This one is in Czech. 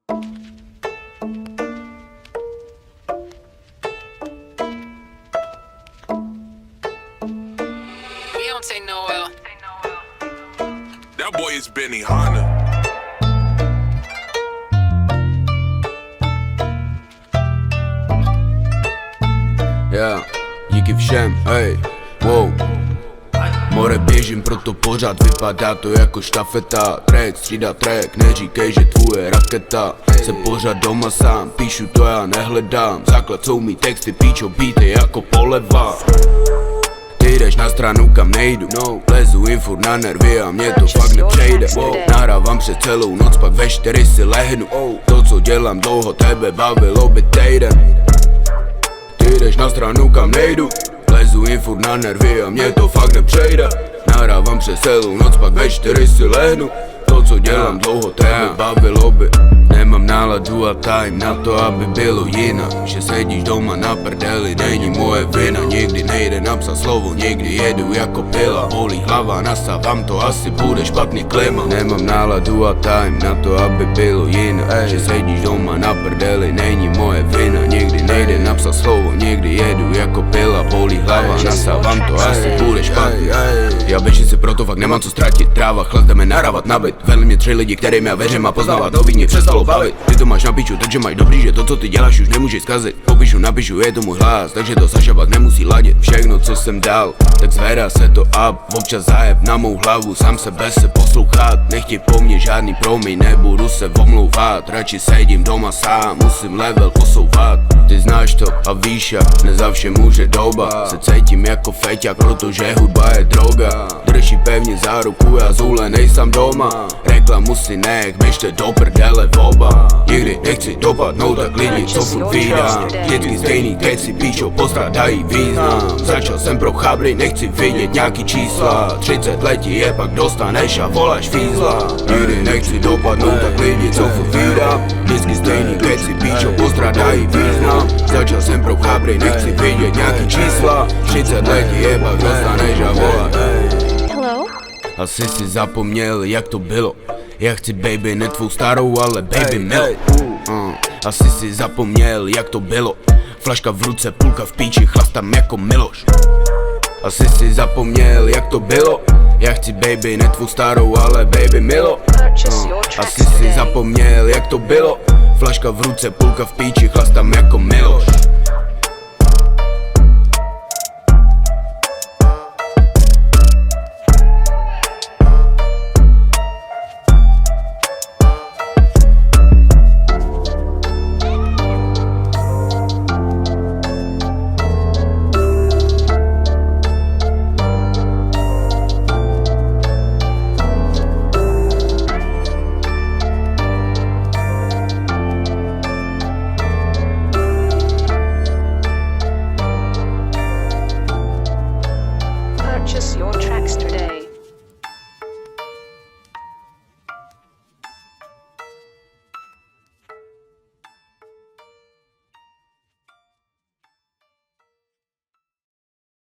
Beyonce Noel. That boy is Benny Hanna. Yeah, díky všem, hej, wow. More běžím, proto pořád vypadá to jako štafeta. Track, střídá track, neříkej, že tvoje raketa. Jsem pořád doma sám, píšu to já nehledám. Základ jsou mý texty, píčo, beaty jako poleva. Ty jdeš na stranu, kam nejdu, no. Lezu jim furt na nervy a mě to fakt nepřejde, wow. Nahrávám přes celou noc, pak ve 4 si lehnu. To, co dělám dlouho, tebe bavilo by týden. Ty jdeš na stranu, kam nejdu. Lezu jim furt na nervy a mě to fakt nepřejde. Nahrávám přes celou noc, pak ve 4 si lehnu. To, co dělám dlouho, tebe bavilo by. Nemám náladu a time na to, aby bylo jinak. Že sedíš doma na prdeli, není moje vina. Nikdy nejde napsat slovo, někdy jedu jako pila. Bolí hlava, nasávám to, asi bude špatný klima. Nemám náladu a time na to, aby bylo jinak. Že sedíš doma na prdeli, není moje vina. Nikdy nejde napsat slovo, někdy jedu jako pila. Bolí hlava, nasávám to, asi bude špatný. Já běžím si, proto fakt nemám co ztratit. Tráva, chlad, jdeme nahrávat na byt. Vedle mě 3 lidi, kterým já věřím a poznávat nový mě přestalo bavit. Ty to máš na piču, takže maj dobrý, že to, co ty děláš, už nemůžeš zkazit. Popíšu, napíšu, je to můj hlas, takže to Saša pak nemusí ladit. Všechno, co jsem dal, tak zvedá se to up. Občas zajeb na mou hlavu, sám sebe se poslouchat. Nechtěj po mně žádný promiň, nebudu se omlouvat. Radši sedím doma sám, musím level posouvat. Ty znáš to a víš jak, ne za vše může doba. Se cítím jako feťák, protože hudba je droga. Drží pevně za ruku, já zůle nejsem doma. Reklamu si nech, běžte do prdele oba. Nikdy nechci dopadnout tak lidi, co furt vídám. Vždycky stejný keci, píčo, postrádají význam. Začal jsem pro chabry, nechci vidět nějaký čísla. 30 letí je, pak dostaneš a voláš fízla. Nikdy nechci dopadnout tak lidi, co furt vídám. Vždycky stejný keci, píčo, postrádají význam. Začal jsem pro chabry, nechci vidět nějaký čísla. 30 letí je, pak dostaneš a voláš. Asi si zapomněl, jak to bylo. Já chci baby, ne tvou starou, ale baby milou. Asi si zapomněl, jak to bylo. Flaška v ruce, půlka v píči, chlastám jako Miloš. Asi si zapomněl, jak to bylo. Já chci baby, ne tvou starou, ale baby milo. Asi si zapomněl, jak to bylo. Flaška v ruce, půlka v píči, chlastám jako Miloš.